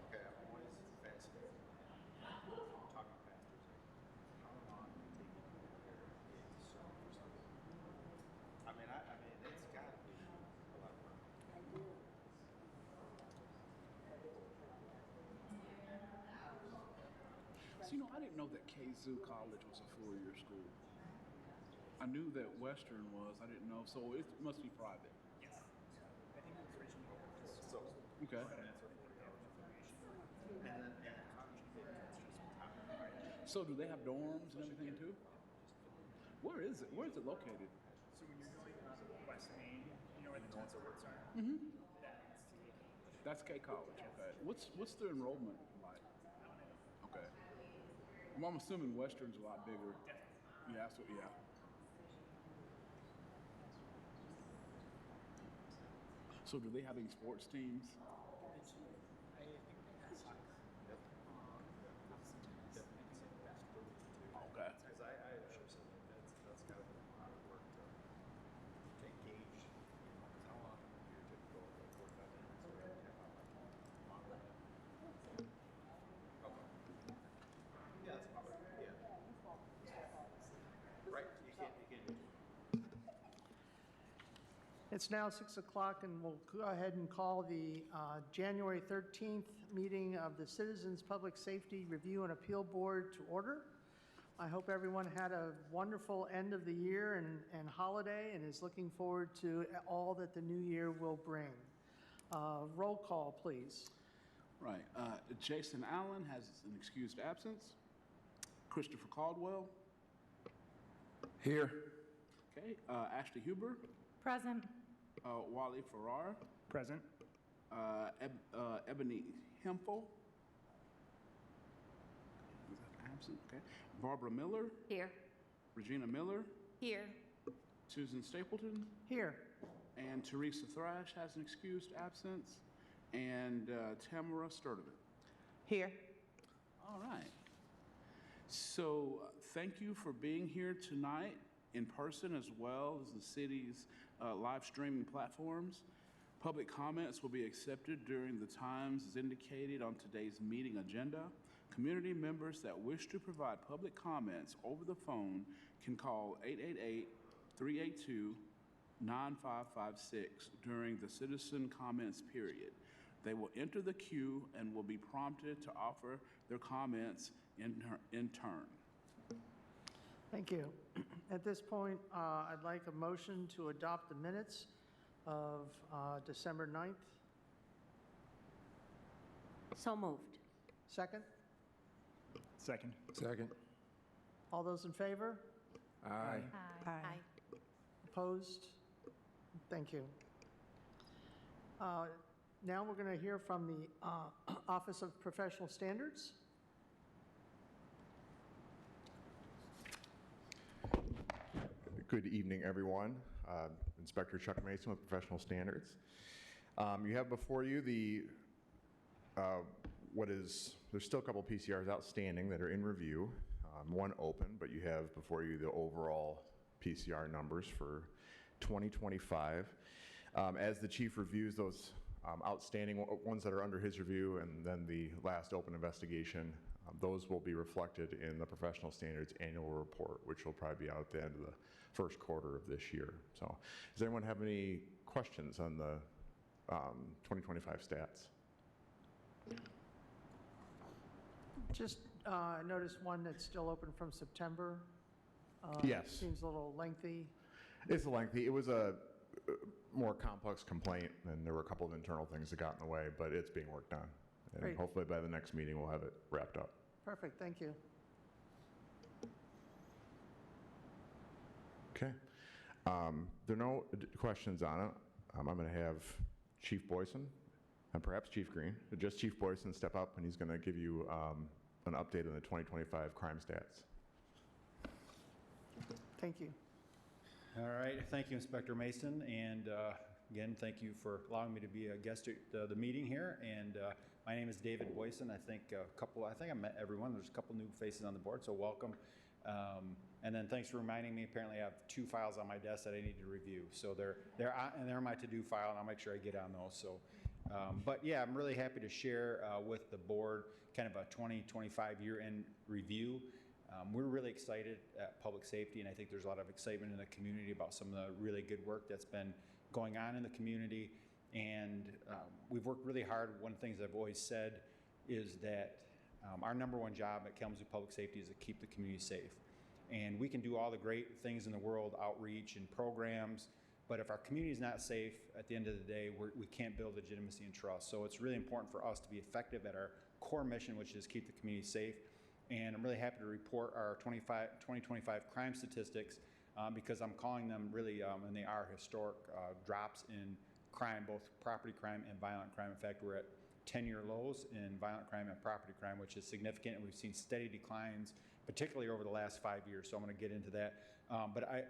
Okay, I'm always fascinated. Talking pastors, how long do they take to prepare a sermon or something? I mean, it's got to be a lot of work. So, you know, I didn't know that Kalamazoo College was a 4-year school. I knew that Western was. I didn't know. So it must be private. Yes. I think it was originally open to So, Okay. and that's what they have affiliation. and then college kids, it's just top. So do they have dorms and everything too? Where is it? Where is it located? So when you're going on West Main, you know where the Tulsa Woods are? Mm-hmm. That's K College. That's K College. Okay. What's the enrollment like? I don't know. Okay. Well, I'm assuming Western's a lot bigger. Definitely. Yeah. So yeah. So do they have any sports teams? I think they have soccer. Yep. Obviously tennis. Yep. I think basketball. Okay. Because I sure said that's got to be a lot of work to engage. Because how long your typical 45 minutes or 10 longer? Okay. Yeah, that's about right. Yeah. Right. You can't do it. It's now 6 o'clock, and we'll go ahead and call the January 13th meeting of the Citizens Public Safety Review and Appeal Board to order. I hope everyone had a wonderful end of the year and holiday and is looking forward to all that the new year will bring. Roll call, please. Right. Jason Allen has an excused absence. Christopher Caldwell. Here. Okay. Ashley Huber. Present. Wally Farrar. Present. Ebony Hempel. Is that absent? Okay. Barbara Miller. Here. Regina Miller. Here. Susan Stapleton. Here. And Teresa Thrash has an excused absence. And Tamara Sturdivant. Here. All right. So thank you for being here tonight in person as well as the city's live streaming platforms. Public comments will be accepted during the times as indicated on today's meeting agenda. Community members that wish to provide public comments over the phone can call 888-382-9556 during the citizen comments period. They will enter the queue and will be prompted to offer their comments in turn. Thank you. At this point, I'd like a motion to adopt the minutes of December 9th. So moved. Second? Second. Second. All those in favor? Aye. Aye. Opposed? Thank you. Now we're going to hear from the Office of Professional Standards. Good evening, everyone. Inspector Chuck Mason with Professional Standards. You have before you the there's still a couple PCRs outstanding that are in review, one open, but you have before you the overall PCR numbers for 2025. As the chief reviews those outstanding ones that are under his review and then the last open investigation, those will be reflected in the Professional Standards annual report, which will probably be out at the end of the first quarter of this year. So does anyone have any questions on the 2025 stats? Just I noticed one that's still open from September. Yes. Seems a little lengthy. It's lengthy. It was a more complex complaint, and there were a couple of internal things that got in the way, but it's being worked on. And Great. hopefully by the next meeting, we'll have it wrapped up. Perfect, thank you. Okay. There are no questions on it. I'm going to have Chief Boysen and perhaps Chief Green, but just Chief Boysen step up, and he's going to give you an update on the 2025 crime stats. Thank you. All right, thank you, Inspector Mason, and Again, thank you for allowing me to be a guest at the meeting here. And my name is David Boysen. I think I met everyone. There's a couple new faces on the board, so welcome. And then thanks for reminding me. Apparently, I have 2 files on my desk that I need to review. So they're on my to-do file, and I'll make sure I get on those. So, but yeah, I'm really happy to share with the board kind of a 2025 year-end review. We're really excited at Public Safety, and I think there's a lot of excitement in the community about some of the really good work that's been going on in the community. And we've worked really hard. One of the things I've always said is that our #1 job at Kalamazoo Public Safety is to keep the community safe. And we can do all the great things in the world, outreach and programs, but if our community is not safe, at the end of the day, we can't build legitimacy and trust. So it's really important for us to be effective at our core mission, which is keep the community safe. And I'm really happy to report our 2025 crime statistics because I'm calling them really, and they are historic drops in crime, both property crime and violent crime. In fact, we're at 10-year lows in violent crime and property crime, which is significant, and we've seen steady declines, particularly over the last 5 years. So I'm going to get into that. But I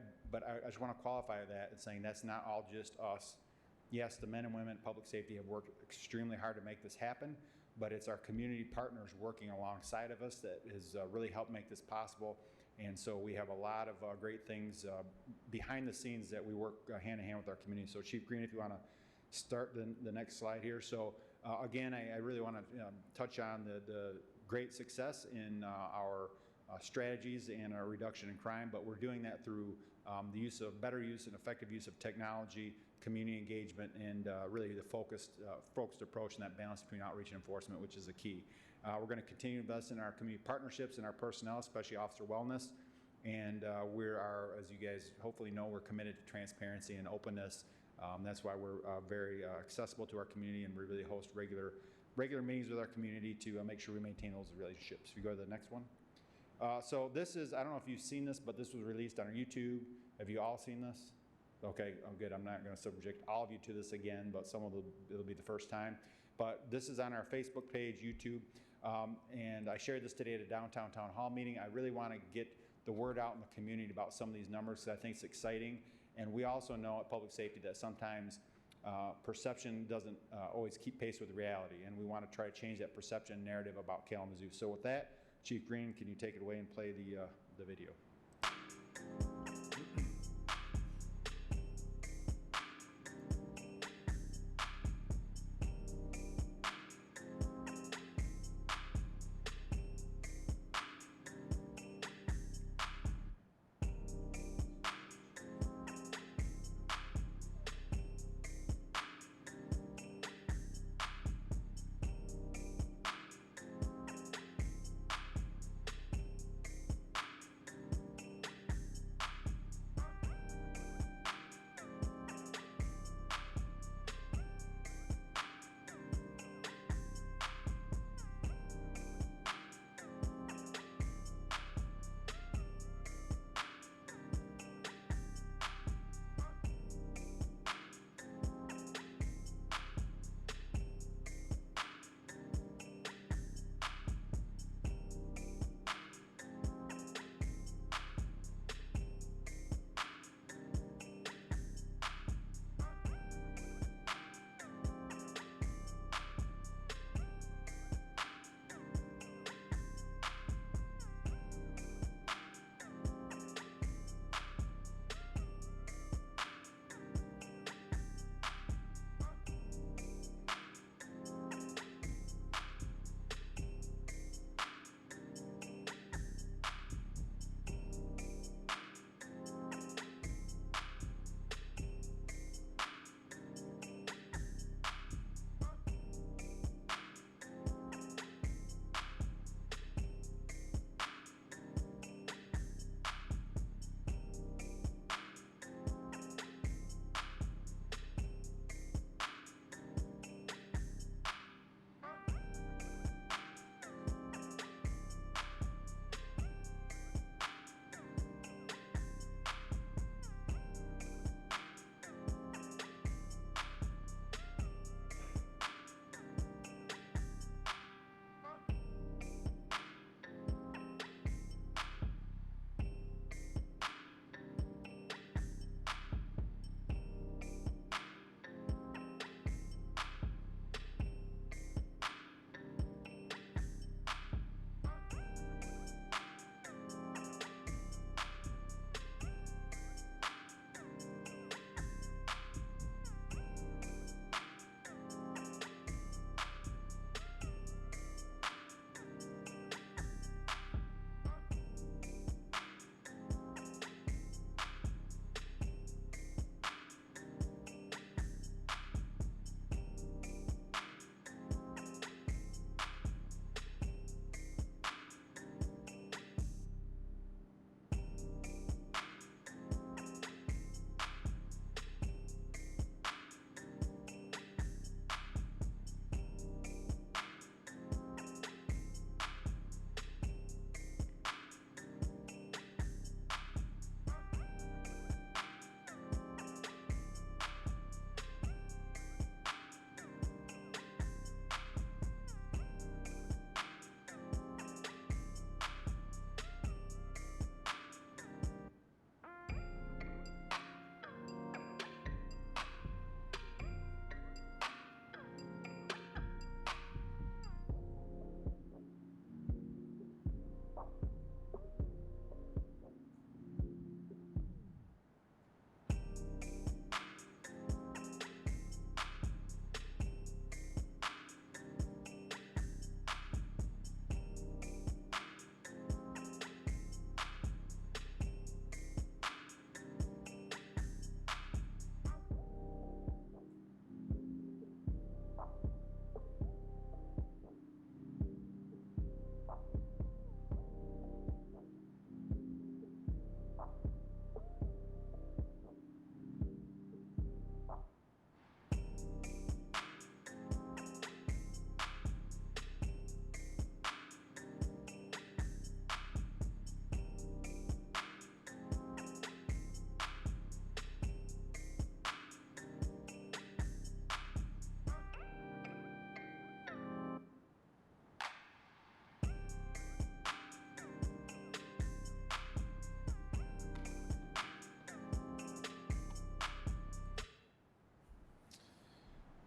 just want to qualify that and saying that's not all just us. Yes, the men and women in public safety have worked extremely hard to make this happen, but it's our community partners working alongside of us that has really helped make this possible. And so we have a lot of great things behind the scenes that we work hand in hand with our community. So Chief Green, if you want to start the next slide here. So again, I really want to touch on the great success in our strategies and our reduction in crime, but we're doing that through the better use and effective use of technology, community engagement, and really the focused approach and that balance between outreach and enforcement, which is the key. We're going to continue to invest in our community partnerships and our personnel, especially officer wellness. And as you guys hopefully know, we're committed to transparency and openness. That's why we're very accessible to our community, and we really host regular meetings with our community to make sure we maintain those relationships. If you go to the next one. So this is, I don't know if you've seen this, but this was released on our YouTube. Have you all seen this? Okay, oh good. I'm not going to subject all of you to this again, but some of it'll be the first time. But this is on our Facebook page, YouTube, and I shared this today at a downtown town hall meeting. I really want to get the word out in the community about some of these numbers because I think it's exciting. And we also know at public safety that sometimes perception doesn't always keep pace with reality, and we want to try to change that perception narrative about Kalamazoo. So with that, Chief Green, can you take it away and play the video?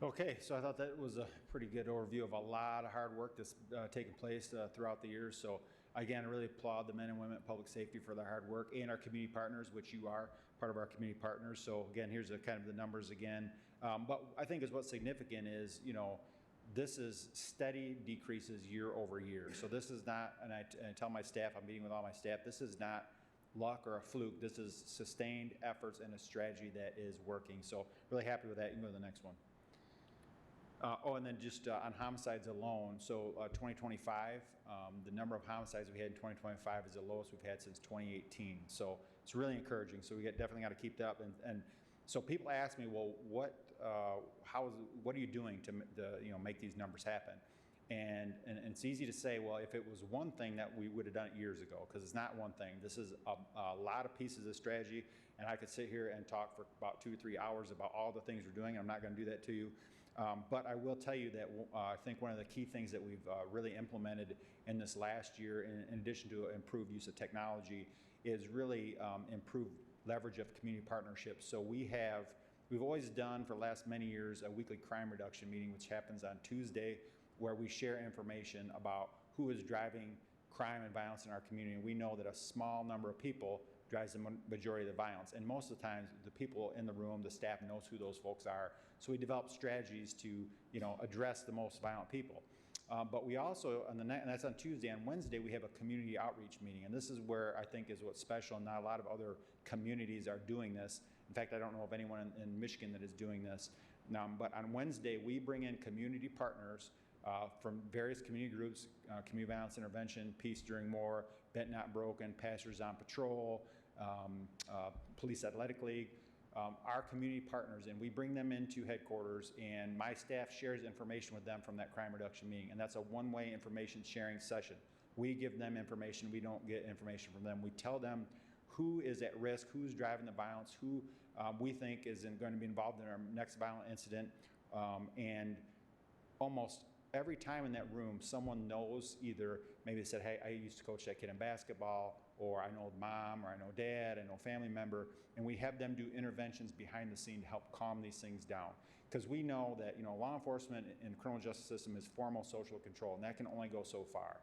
Okay, so I thought that was a pretty good overview of a lot of hard work that's taken place throughout the years. So again, I really applaud the men and women at public safety for their hard work, and our community partners, which you are part of our community partners. So again, here's kind of the numbers again. But I think is what's significant is, this is steady decreases year over year. So this is not, and I tell my staff, I'm meeting with all my staff, this is not luck or a fluke. This is sustained efforts and a strategy that is working. So really happy with that. You can go to the next one. And then just on homicides alone, so 2025, the number of homicides we had in 2025 is the lowest we've had since 2018. So it's really encouraging. So we definitely got to keep that up. And so people ask me, well, what are you doing to make these numbers happen? And it's easy to say, well, if it was one thing that we would have done it years ago, because it's not one thing. This is a lot of pieces of strategy, and I could sit here and talk for about 2 or 3 hours about all the things we're doing. I'm not going to do that to you. But I will tell you that I think one of the key things that we've really implemented in this last year, in addition to improved use of technology, is really improved leverage of community partnerships. So we've always done for the last many years a weekly crime reduction meeting, which happens on Tuesday, where we share information about who is driving crime and violence in our community. And we know that a small number of people drives the majority of the violence. And most of the times, the people in the room, the staff knows who those folks are. So we develop strategies to, address the most violent people. But we also, and that's on Tuesday. On Wednesday, we have a community outreach meeting. And this is where I think is what's special. Not a lot of other communities are doing this. In fact, I don't know of anyone in Michigan that is doing this. But on Wednesday, we bring in community partners from various community groups, Community Violence Intervention, Peace During War, Bent Not Broken, Pastors on Patrol, Police Athletic League, our community partners, and we bring them into headquarters, and my staff shares information with them from that crime reduction meeting, and that's a one-way information sharing session. We give them information, we don't get information from them. We tell them who is at risk, who's driving the violence, who we think is going to be involved in our next violent incident, and almost every time in that room, someone knows, either maybe they said, hey, I used to coach that kid in basketball, or I know mom, or I know dad, I know family member, and we have them do interventions behind the scene to help calm these things down. Because we know that law enforcement and the criminal justice system is formal social control, and that can only go so far.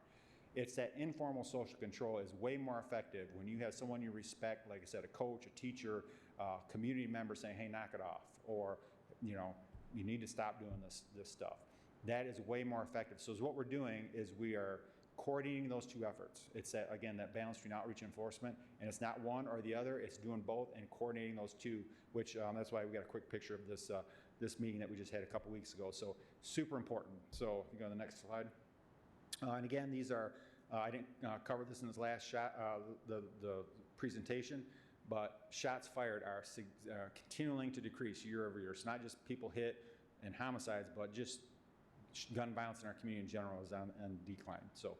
It's that informal social control is way more effective when you have someone you respect, like I said, a coach, a teacher, a community member saying, hey, knock it off, or you need to stop doing this stuff. That is way more effective. So what we're doing is we are coordinating those two efforts. It's that, again, that balance between outreach and enforcement, and it's not one or the other, it's doing both and coordinating those two, which that's why we got a quick picture of this meeting that we just had a couple weeks ago. So super important. So you go to the next slide. And again, these are, I didn't cover this in this last shot, the presentation, but shots fired are continuing to decrease year over year. It's not just people hit and homicides, but just gun violence in our community in general is on decline. So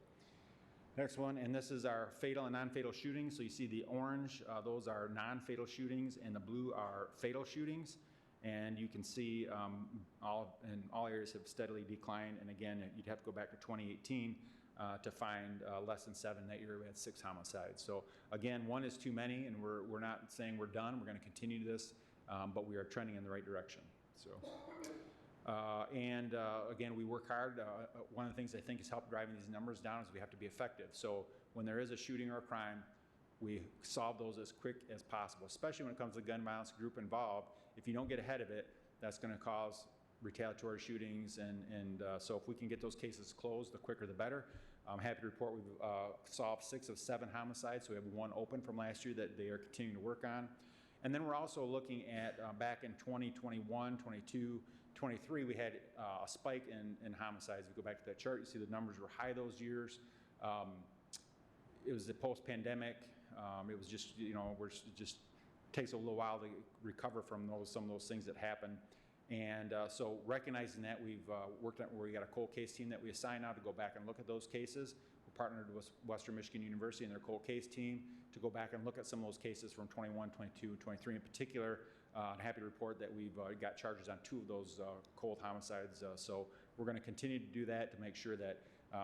next one, and this is our fatal and non-fatal shootings. So you see the orange, those are non-fatal shootings, and the blue are fatal shootings. And you can see all areas have steadily declined. And again, you'd have to go back to 2018 to find less than 7. That year we had 6 homicides. So again, one is too many, and we're not saying we're done. We're going to continue this, but we are trending in the right direction. So. Again, we work hard. One of the things I think has helped driving these numbers down is we have to be effective. So when there is a shooting or a crime, we solve those as quick as possible, especially when it comes to gun violence group involved. If you don't get ahead of it, that's going to cause retaliatory shootings. So if we can get those cases closed, the quicker the better. I'm happy to report we've solved 6 of 7 homicides. So we have 1 open from last year that they are continuing to work on. And then we're also looking at back in 2021, 22, 23, we had a spike in homicides. If you go back to that chart, you see the numbers were high those years. It was the post-pandemic. It was just, it just takes a little while to recover from some of those things that happened. And so recognizing that, we've worked on where we got a cold case team that we assigned now to go back and look at those cases. We partnered with Western Michigan University and their cold case team to go back and look at some of those cases from 21, 22, 23 in particular. I'm happy to report that we've got charges on 2 of those cold homicides. So we're going to continue to do that to make sure that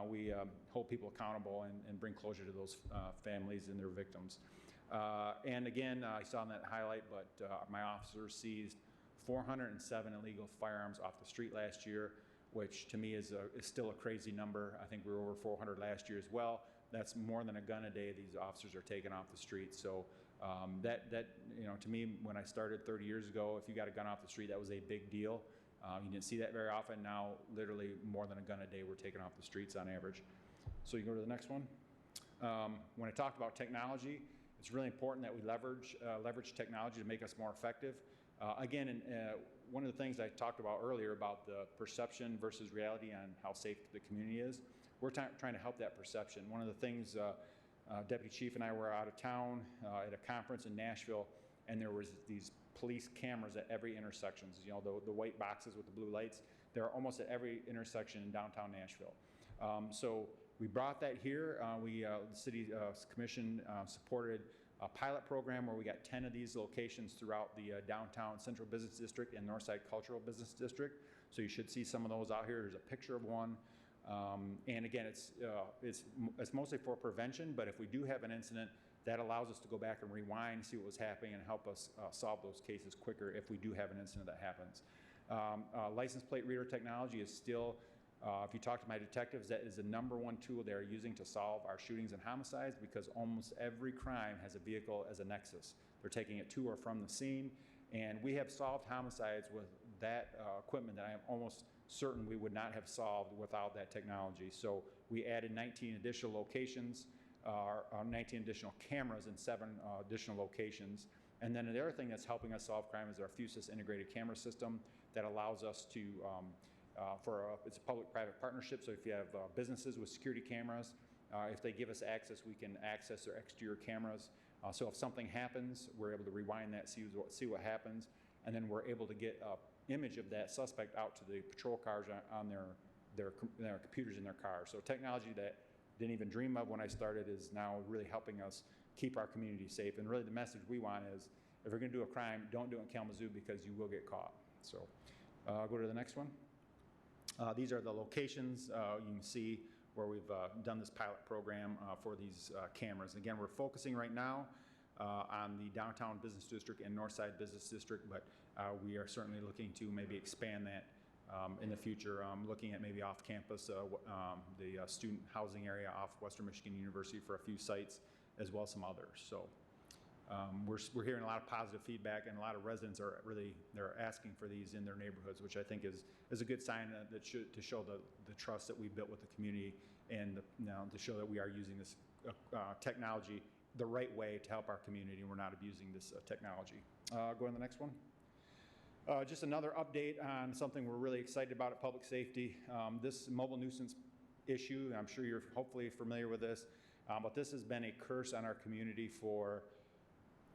we hold people accountable and bring closure to those families and their victims. And again, I saw in that highlight, but my officers seized 407 illegal firearms off the street last year, which to me is still a crazy number. I think we were over 400 last year as well. That's more than a gun a day these officers are taking off the street. So to me, when I started 30 years ago, if you got a gun off the street, that was a big deal. You didn't see that very often. Now, literally more than a gun a day we're taking off the streets on average. So you go to the next one. When I talked about technology, it's really important that we leverage technology to make us more effective. Again, one of the things I talked about earlier about the perception versus reality on how safe the community is, we're trying to help that perception. One of the things, Deputy Chief and I were out of town at a conference in Nashville, and there was these police cameras at every intersection. You know, the white boxes with the blue lights. They're almost at every intersection in downtown Nashville. So we brought that here. The City Commission supported a pilot program where we got 10 of these locations throughout the downtown Central Business District and Northside Cultural Business District. So you should see some of those out here. There's a picture of one. And again, it's mostly for prevention, but if we do have an incident, that allows us to go back and rewind, see what was happening, and help us solve those cases quicker if we do have an incident that happens. License plate reader technology is still, if you talk to my detectives, that is the #1 tool they're using to solve our shootings and homicides, because almost every crime has a vehicle as a nexus. They're taking it to or from the scene, and we have solved homicides with that equipment that I am almost certain we would not have solved without that technology. So we added 19 additional locations, 19 additional cameras in 7 additional locations. And then the other thing that's helping us solve crime is our Fusus integrated camera system that allows us to, it's a public-private partnership, so if you have businesses with security cameras, if they give us access, we can access their exterior cameras. So if something happens, we're able to rewind that, see what happens, and then we're able to get an image of that suspect out to the patrol cars on their computers in their cars. So technology that didn't even dream of when I started is now really helping us keep our community safe. And really the message we want is, if you're gonna do a crime, don't do it in Kalamazoo because you will get caught. So go to the next one. These are the locations you can see where we've done this pilot program for these cameras. Again, we're focusing right now on the downtown business district and Northside business district, but we are certainly looking to maybe expand that in the future, looking at maybe off campus, the student housing area off Western Michigan University for a few sites, as well as some others. So we're hearing a lot of positive feedback, and a lot of residents are they're asking for these in their neighborhoods, which I think is a good sign to show the trust that we built with the community, and to show that we are using this technology the right way to help our community, and we're not abusing this technology. Go on to the next one. Just another update on something we're really excited about at Public Safety. This mobile nuisance issue, I'm sure you're hopefully familiar with this, but this has been a curse on our community for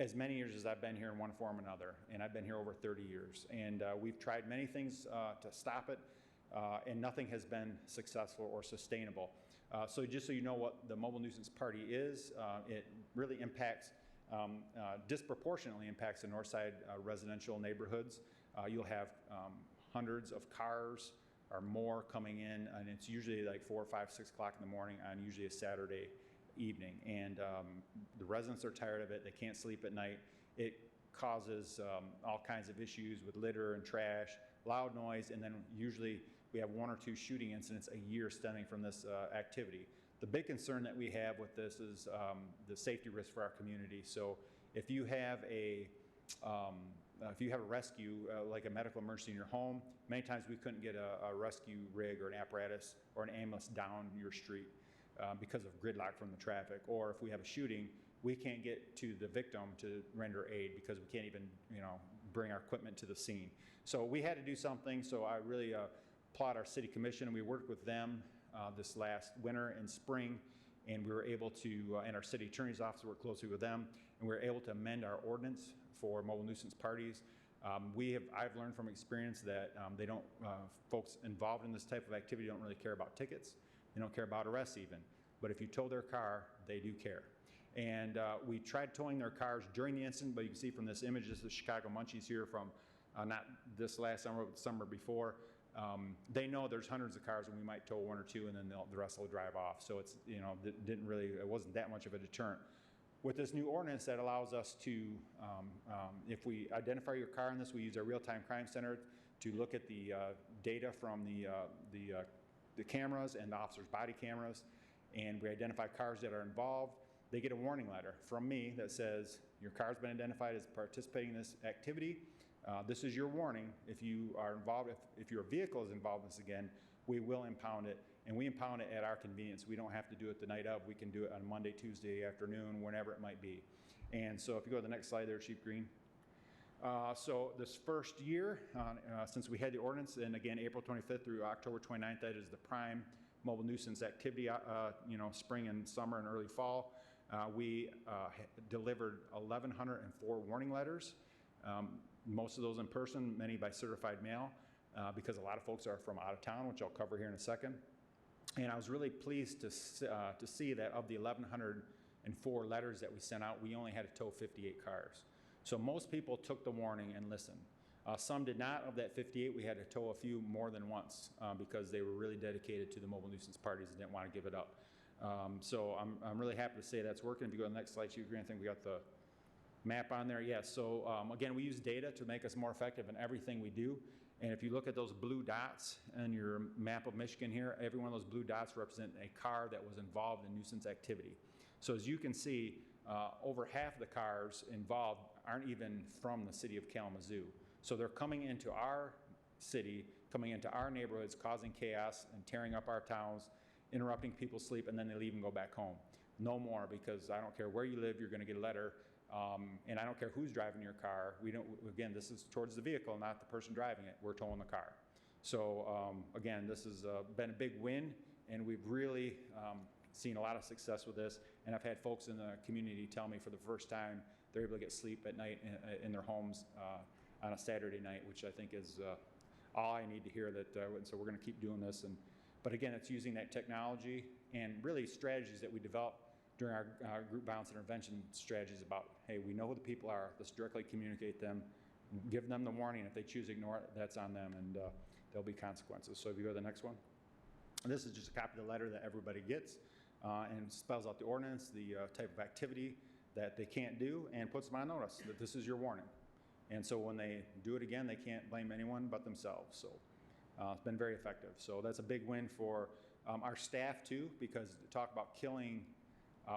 as many years as I've been here in one form or another, and I've been here over 30 years. And we've tried many things to stop it, and nothing has been successful or sustainable. So just so you know what the mobile nuisance party is, it really impacts, disproportionately impacts the Northside residential neighborhoods. You'll have hundreds of cars or more coming in, and it's usually like 4, 5, 6 o'clock in the morning on usually a Saturday evening. And the residents are tired of it. They can't sleep at night. It causes all kinds of issues with litter and trash, loud noise, and then usually we have 1 or 2 shooting incidents a year stemming from this activity. The big concern that we have with this is the safety risk for our community. So if you have a rescue, like a medical emergency in your home, many times we couldn't get a rescue rig or an apparatus or an ambulance down your street because of gridlock from the traffic. Or if we have a shooting, we can't get to the victim to render aid because we can't even, bring our equipment to the scene. So we had to do something. So I really applaud our city commission. We worked with them this last winter and spring, and we were able to, and our city attorney's office worked closely with them, and we were able to amend our ordinance for mobile nuisance parties. I've learned from experience that folks involved in this type of activity don't really care about tickets. They don't care about arrests even. But if you tow their car, they do care. And we tried towing their cars during the incident, but you can see from this image, this is Chicago Munchies here from not this last summer, but the summer before. They know there's hundreds of cars and we might tow 1 or 2 and then the rest will drive off. So it's, it wasn't that much of a deterrent. with this new ordinance that allows us to, if we identify your car in this, we use our real-time crime center to look at the data from the cameras and the officer's body cameras, and we identify cars that are involved. They get a warning letter from me that says, your car's been identified as participating in this activity. This is your warning. If you are involved, if your vehicle is involved in this again, we will impound it, and we impound it at our convenience. We don't have to do it the night of. We can do it on Monday, Tuesday afternoon, whenever it might be. And so if you go to the next slide there, Chief Green. So this first year, since we had the ordinance, and again, April 25th through October 29th, that is the prime mobile nuisance activity, spring and summer and early fall. We delivered 1,104 warning letters, most of those in person, many by certified mail, because a lot of folks are from out of town, which I'll cover here in a second. And I was really pleased to see that of the 1,104 letters that we sent out, we only had to tow 58 cars. So most people took the warning and listened. Some did not. Of that 58, we had to tow a few more than once because they were really dedicated to the mobile nuisance parties and didn't want to give it up. So I'm really happy to say that's working. If you go to the next slide, Chief Green, I think we got the map on there. Yes, so again, we use data to make us more effective in everything we do. And if you look at those blue dots on your map of Michigan here, every one of those blue dots represent a car that was involved in nuisance activity. So as you can see, over half of the cars involved aren't even from the city of Kalamazoo. So they're coming into our city, coming into our neighborhoods, causing chaos and tearing up our towns, interrupting people's sleep, and then they leave and go back home. No more, because I don't care where you live, you're going to get a letter, and I don't care who's driving your car. We don't. Again, this is towards the vehicle, not the person driving it. We're towing the car. So again, this has been a big win, and we've really seen a lot of success with this. And I've had folks in the community tell me for the first time they're able to get sleep at night in their homes on a Saturday night, which I think is all I need to hear. That so we're going to keep doing this. But again, it's using that technology and really strategies that we develop during our group violence intervention strategies about, hey, we know who the people are. Let's directly communicate them, give them the warning. If they choose to ignore it, that's on them, and there'll be consequences. So if you go to the next one. This is just a copy of the letter that everybody gets, and spells out the ordinance, the type of activity that they can't do, and puts them on notice that this is your warning. And so when they do it again, they can't blame anyone but themselves. So it's been very effective. So that's a big win for our staff too, because talk about killing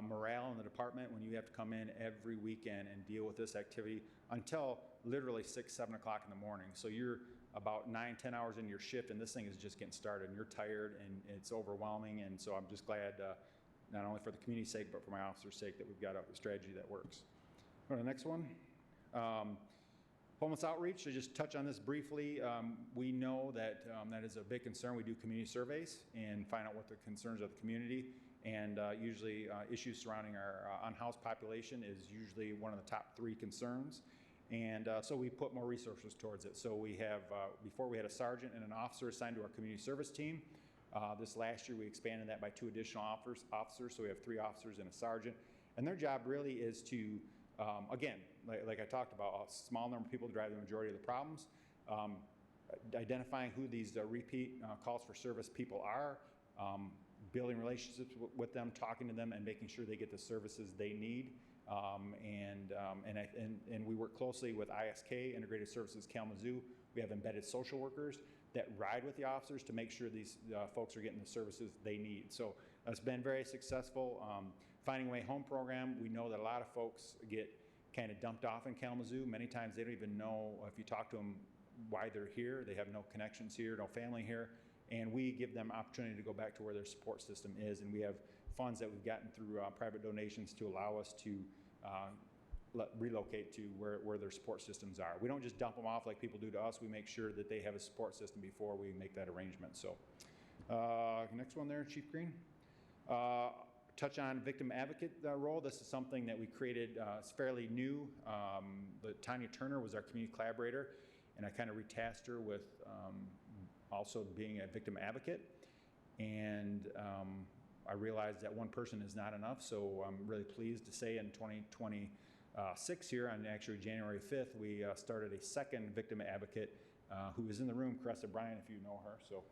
morale in the department when you have to come in every weekend and deal with this activity until literally 6, 7 o'clock in the morning. So you're about 9, 10 hours into your shift, and this thing is just getting started, and you're tired, and it's overwhelming. And so I'm just glad, not only for the community's sake, but for my officer's sake, that we've got a strategy that works. Go to the next one. Homeless outreach, to just touch on this briefly, we know that that is a big concern. We do community surveys and find out what the concerns of the community, and usually issues surrounding our unhoused population is usually one of the top 3 concerns. And so we put more resources towards it. So we have, before we had a sergeant and an officer assigned to our community service team. This last year we expanded that by 2 additional officers, so we have 3 officers and a sergeant. And their job really is to, again, like I talked about, a small number of people drive the majority of the problems, identifying who these repeat calls for service people are, building relationships with them, talking to them, and making sure they get the services they need. And we work closely with ISK, Integrated Services Kalamazoo. We have embedded social workers that ride with the officers to make sure these folks are getting the services they need. So it's been very successful. Finding a Way Home program, we know that a lot of folks get kind of dumped off in Kalamazoo. Many times they don't even know, if you talk to them, why they're here. They have no connections here, no family here. And we give them opportunity to go back to where their support system is. And we have funds that we've gotten through private donations to allow us to relocate to where their support systems are. We don't just dump them off like people do to us. We make sure that they have a support system before we make that arrangement. So next one there, Chief Green. Touch on victim advocate role. This is something that we created. It's fairly new. Tanya Turner was our community collaborator, and I kind of retasked her with also being a victim advocate. And I realized that one person is not enough, so I'm really pleased to say in 2026 here, on actually January 5th, we started a second victim advocate who is in the room, Caressa Bryan, if you know her. So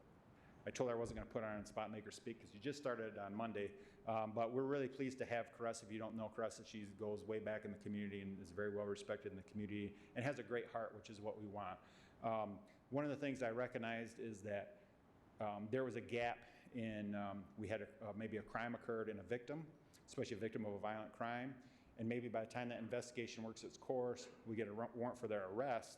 I told her I wasn't going to put her on the spot and make her speak because she just started on Monday. But we're really pleased to have Caressa. If you don't know Caressa, she goes way back in the community and is very well respected in the community and has a great heart, which is what we want. One of the things I recognized is that there was a gap in, we had maybe a crime occurred in a victim, especially a victim of a violent crime, and maybe by the time that investigation works its course, we get a warrant for their arrest,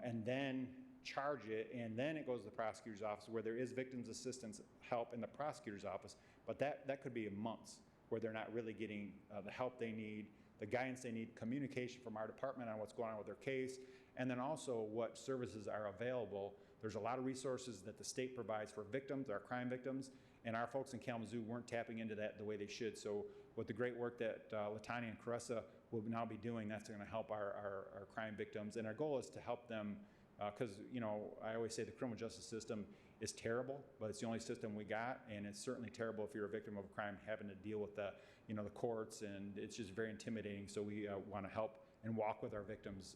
and then charge it, and then it goes to the prosecutor's office where there is victims assistance help in the prosecutor's office, but that could be months where they're not really getting the help they need, the guidance they need, communication from our department on what's going on with their case, and then also what services are available. There's a lot of resources that the state provides for victims, our crime victims, and our folks in Kalamazoo weren't tapping into that the way they should. So with the great work that Latanya and Caressa will now be doing, that's going to help our crime victims. And our goal is to help them, because I always say the criminal justice system is terrible, but it's the only system we got, and it's certainly terrible if you're a victim of a crime having to deal with the courts, and it's just very intimidating. So we want to help and walk with our victims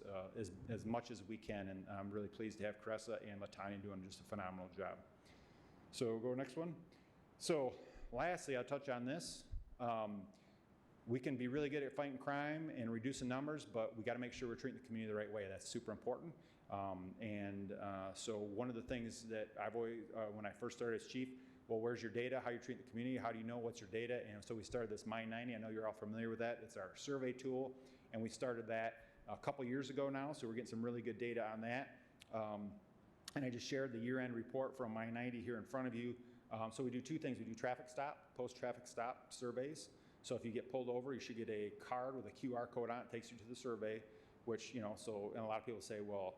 as much as we can, and I'm really pleased to have Caressa and Latanya doing just a phenomenal job. So we'll go next one. So lastly, I'll touch on this. We can be really good at fighting crime and reducing numbers, but we got to make sure we're treating the community the right way. That's super important. So one of the things that I've always, when I first started as chief, well, where's your data? How you treat the community? How do you know what's your data? And so we started this My90. I know you're all familiar with that. It's our survey tool, and we started that a couple years ago now, so we're getting some really good data on that. And I just shared the year-end report from My90 here in front of you. So we do two things. We do traffic stop, post-traffic stop surveys. So if you get pulled over, you should get a card with a QR code on it. It takes you to the survey, which, and a lot of people say, well,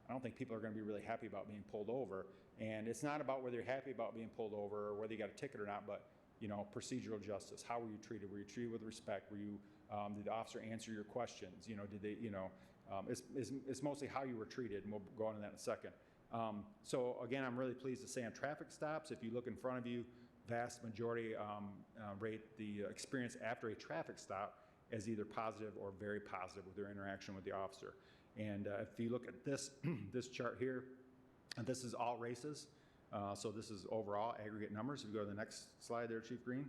I don't think people are going to be really happy about being pulled over. And it's not about whether you're happy about being pulled over or whether you got a ticket or not, but, procedural justice. How were you treated? Were you treated with respect? Were you, did the officer answer your questions? Did they, it's mostly how you were treated, and we'll go on to that in a second. So again, I'm really pleased to say on traffic stops, if you look in front of you, vast majority rate the experience after a traffic stop as either positive or very positive with their interaction with the officer. And if you look at this, this chart here, this is all races. So this is overall aggregate numbers. If you go to the next slide there, Chief Green.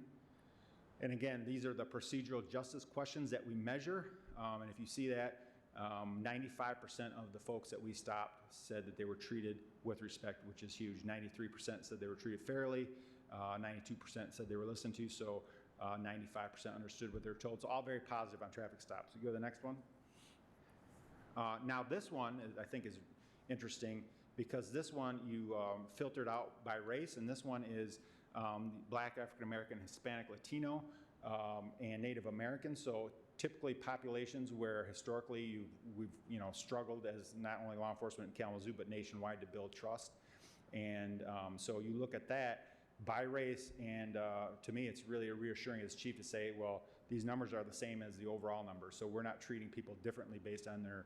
And again, these are the procedural justice questions that we measure. And if you see that, 95% of the folks that we stopped said that they were treated with respect, which is huge. 93% said they were treated fairly. 92% said they were listened to. So 95% understood what they were told. So all very positive on traffic stops. You go to the next one. Now this one I think is interesting because this one you filtered out by race, and this one is Black, African American, Hispanic, Latino, and Native American. So typically populations where historically we've struggled as not only law enforcement in Kalamazoo but nationwide to build trust. And so you look at that by race, and to me it's really reassuring as chief to say, well, these numbers are the same as the overall numbers. So we're not treating people differently based on their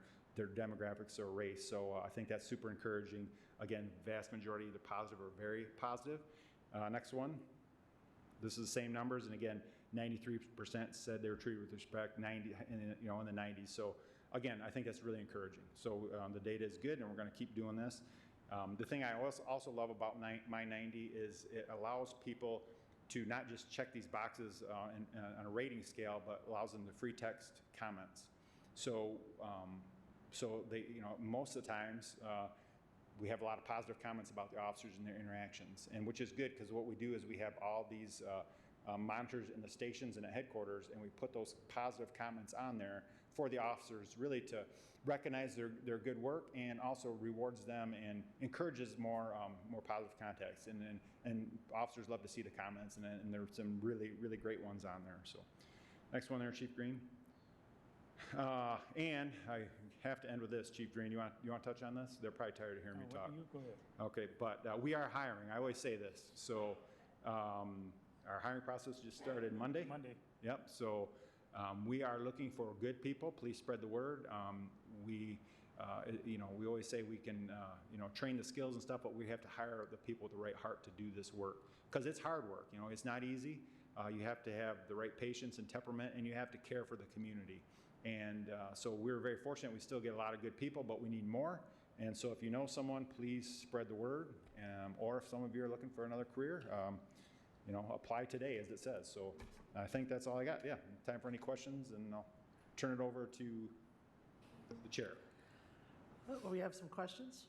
demographics or race. So I think that's super encouraging. Again, vast majority either positive or very positive. Next one. This is the same numbers, and again, 93% said they were treated with respect, 90 in the 90s. So again, I think that's really encouraging. So the data is good, and we're going to keep doing this. The thing I also love about My90 is it allows people to not just check these boxes on a rating scale, but allows them to free text comments. So they, most of the times, we have a lot of positive comments about the officers and their interactions, and which is good because what we do is we have all these monitors in the stations and at headquarters, and we put those positive comments on there for the officers really to recognize their good work and also rewards them and encourages more positive contacts. And officers love to see the comments, and there's some really great ones on there. So next one there, Chief Green. And I have to end with this, Chief Green. You want to touch on this? They're probably tired of hearing me talk. You go ahead. Okay, but we are hiring. I always say this. So our hiring process just started Monday. Monday. Yep. So we are looking for good people. Please spread the word. We always say we can train the skills and stuff, but we have to hire the people with the right heart to do this work because it's hard work. It's not easy. You have to have the right patience and temperament, and you have to care for the community. And so we're very fortunate. We still get a lot of good people, but we need more. And so if you know someone, please spread the word. or if some of you are looking for another career, apply today, as it says. So I think that's all I got. Yeah, time for any questions, and I'll turn it over to the chair. We have some questions.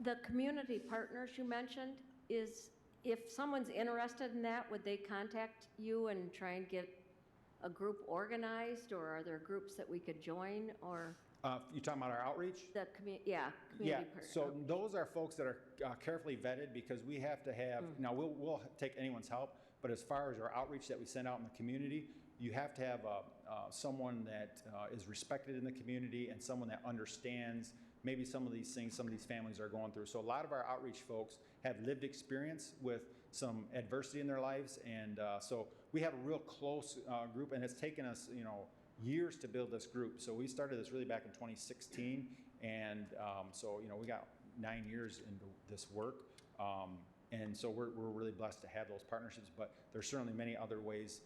The community partners you mentioned, if someone's interested in that, would they contact you and try and get a group organized, or are there groups that we could join, or? You talking about our outreach? Community partners. So those are folks that are carefully vetted, because we have to have, now we'll take anyone's help, but as far as our outreach that we send out in the community, you have to have someone that is respected in the community and someone that understands maybe some of these things some of these families are going through. So a lot of our outreach folks have lived experience with some adversity in their lives, and so we have a real close group, and it's taken us, years to build this group. So we started this really back in 2016, and so we got 9 years into this work, and so we're really blessed to have those partnerships. But there's certainly many other ways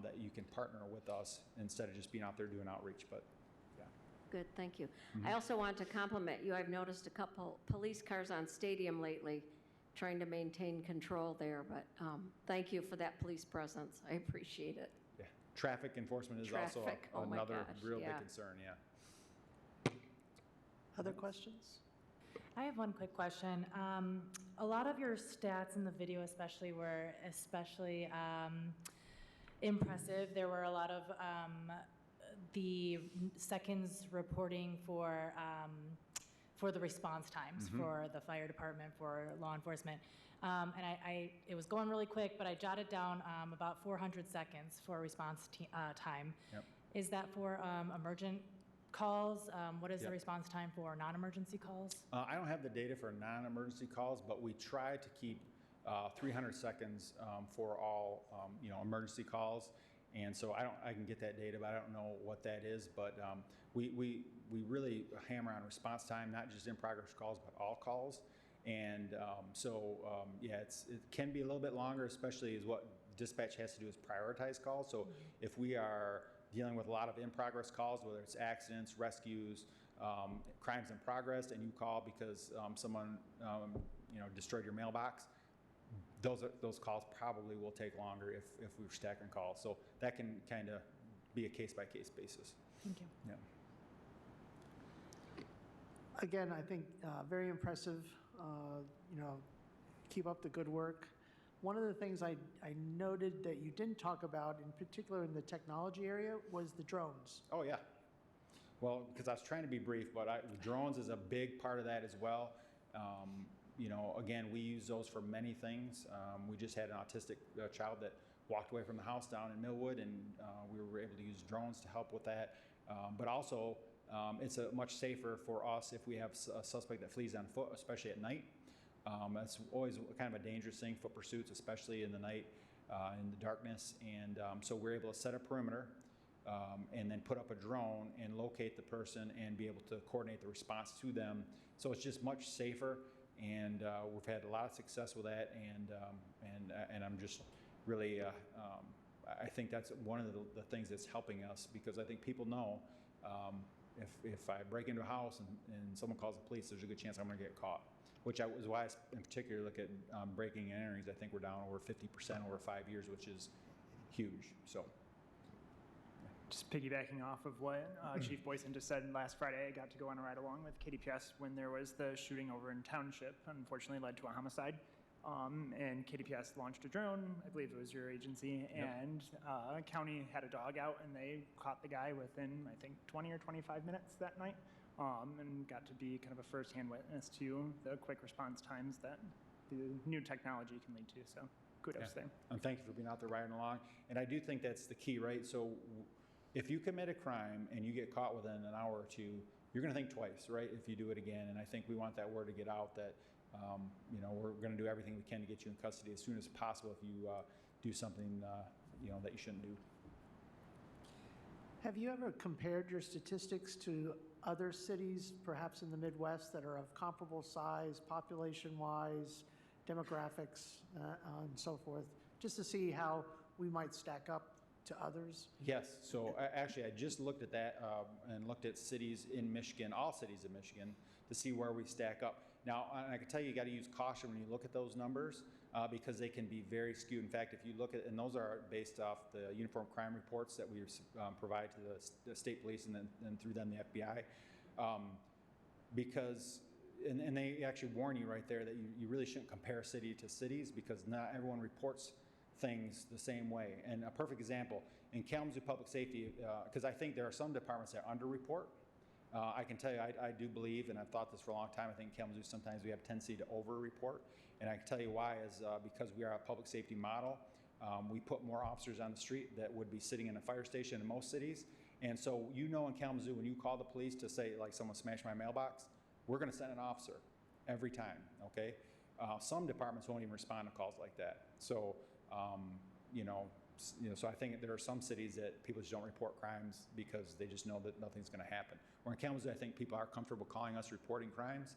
that you can partner with us instead of just being out there doing outreach. But yeah. Good, thank you. I also want to compliment you. I've noticed a couple police cars on Stadium lately, trying to maintain control there. But thank you for that police presence. I appreciate it. Yeah, traffic enforcement is also another real big concern. Yeah. Other questions? I have one quick question. A lot of your stats in the video especially were impressive. There were a lot of the seconds reporting for the response times for the fire department, for law enforcement. And it was going really quick, but I jotted down about 400 seconds for response time. Yep. Is that for emergent calls? What is the response time for non-emergency calls? I don't have the data for non-emergency calls, but we try to keep 300 seconds for all emergency calls. And so I can get that data, but I don't know what that is. But we really hammer on response time, not just in progress calls, but all calls. And it can be a little bit longer, especially as what dispatch has to do is prioritize calls. So if we are dealing with a lot of in progress calls, whether it's accidents, rescues, crimes in progress, and you call because someone destroyed your mailbox, those calls probably will take longer if we're stacking calls. So that can kind of be a case-by-case basis. Thank you. Yeah. Again, I think very impressive. Keep up the good work. One of the things I noted that you didn't talk about, in particular in the technology area, was the drones. Oh, yeah. Well, because I was trying to be brief, but drones is a big part of that as well. Again, we use those for many things. We just had an autistic child that walked away from the house down in Millwood, and we were able to use drones to help with that. But also, it's much safer for us if we have a suspect that flees on foot, especially at night. That's always kind of a dangerous thing, foot pursuits, especially in the night, in the darkness. And so we're able to set a perimeter and then put up a drone and locate the person and be able to coordinate the response to them. So it's just much safer. And we've had a lot of success with that, and I'm just really, I think that's one of the things that's helping us, because I think people know if I break into a house and someone calls the police, there's a good chance I'm going to get caught, which is why I in particular look at breaking and enterings. I think we're down over 50% over 5 years, which is huge. So. Just piggybacking off of what Chief Boysen just said, last Friday I got to go on a ride along with KDPS when there was the shooting over in Township, unfortunately led to a homicide. And KDPS launched a drone, I believe it was your agency, and county had a dog out, and they caught the guy within, I think, 20 or 25 minutes that night, and got to be kind of a first-hand witness to the quick response times that the new technology can lead to. So kudos there. And thank you for being out there riding along. And I do think that's the key, right? So if you commit a crime and you get caught within an hour or two, you're going to think twice, right, if you do it again. And I think we want that word to get out that, we're going to do everything we can to get you in custody as soon as possible if you do something, that you shouldn't do. Have you ever compared your statistics to other cities, perhaps in the Midwest, that are of comparable size, population-wise, demographics, and so forth, just to see how we might stack up to others? Yes. So actually, I just looked at that and looked at cities in Michigan, all cities in Michigan, to see where we stack up. Now, and I can tell you, you got to use caution when you look at those numbers because they can be very skewed. In fact, if you look at, and those are based off the uniform crime reports that we provide to the state police and then through them the FBI, because, and they actually warn you right there that you really shouldn't compare city to cities because not everyone reports things the same way. And a perfect example, in Kalamazoo Public Safety, because I think there are some departments that underreport. I can tell you, I do believe, and I've thought this for a long time, I think in Kalamazoo sometimes we have a tendency to over-report. And I can tell you why is because we are a public safety model. We put more officers on the street that would be sitting in a fire station in most cities. And so in Kalamazoo, when you call the police to say, like, someone smashed my mailbox, we're going to send an officer every time, okay? Some departments won't even respond to calls like that. So, so I think there are some cities that people just don't report crimes because they just know that nothing's going to happen. Where in Kalamazoo, I think people are comfortable calling us reporting crimes.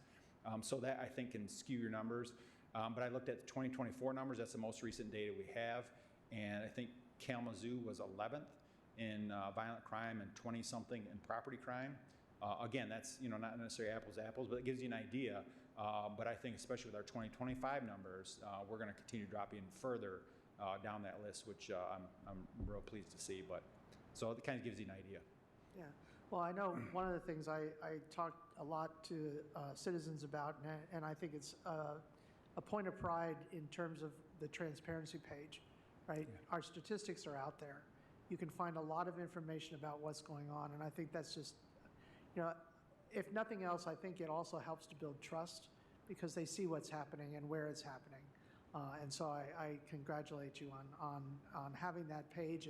So that, I think, can skew your numbers. But I looked at the 2024 numbers. That's the most recent data we have. And I think Kalamazoo was 11th in violent crime and 20-something in property crime. Again, that's not necessarily apples to apples, but it gives you an idea. But I think especially with our 2025 numbers, we're going to continue to drop even further down that list, which I'm real pleased to see. But so it kind of gives you an idea. Yeah. Well, I know one of the things I talked a lot to citizens about, and I think it's a point of pride in terms of the transparency page, right? Yeah. Our statistics are out there. You can find a lot of information about what's going on, and I think that's just, if nothing else, I think it also helps to build trust because they see what's happening and where it's happening. And so I congratulate you on having that page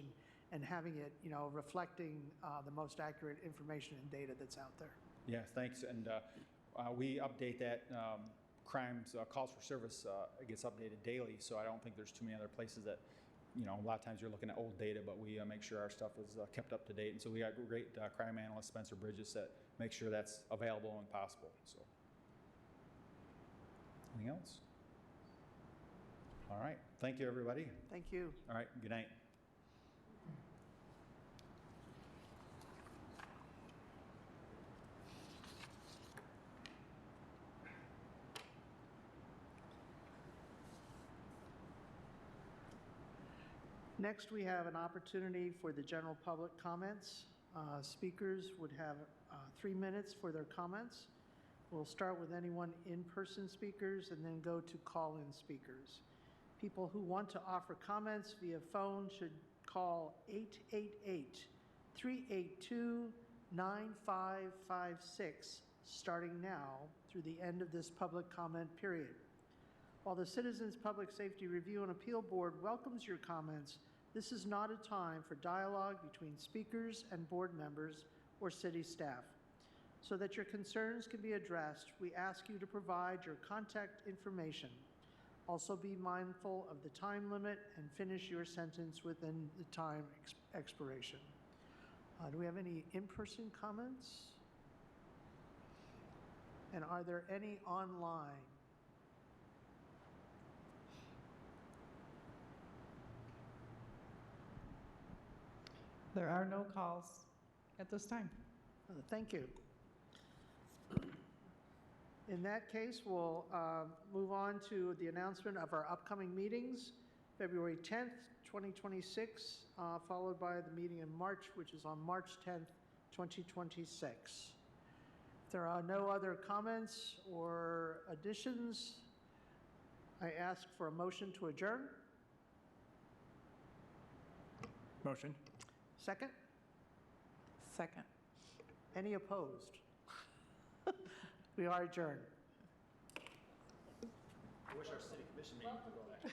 and having it, reflecting the most accurate information and data that's out there. Yeah, thanks. And we update that. Crimes, calls for service, it gets updated daily, so I don't think there's too many other places that, a lot of times you're looking at old data, but we make sure our stuff is kept up to date. And so we got great crime analyst, Spencer Bridges, that make sure that's available and possible. So, anything else? All right. Thank you, everybody. Thank you. All right. Good night. Next, we have an opportunity for the general public comments. Speakers would have 3 minutes for their comments. We'll start with anyone in-person speakers and then go to call-in speakers. People who want to offer comments via phone should call 888-382-9556 starting now through the end of this public comment period. While the Citizens Public Safety Review and Appeal Board welcomes your comments, this is not a time for dialogue between speakers and board members or city staff. So that your concerns can be addressed, we ask you to provide your contact information. Also be mindful of the time limit and finish your sentence within the time expiration. Do we have any in-person comments? And are there any online? There are no calls at this time. Thank you. In that case, we'll move on to the announcement of our upcoming meetings. February 10th, 2026, followed by the meeting in March, which is on March 10th, 2026. If there are no other comments or additions, I ask for a motion to adjourn. Motion. Second? Second. Any opposed? We are adjourned. I wish our city commission meeting could go there.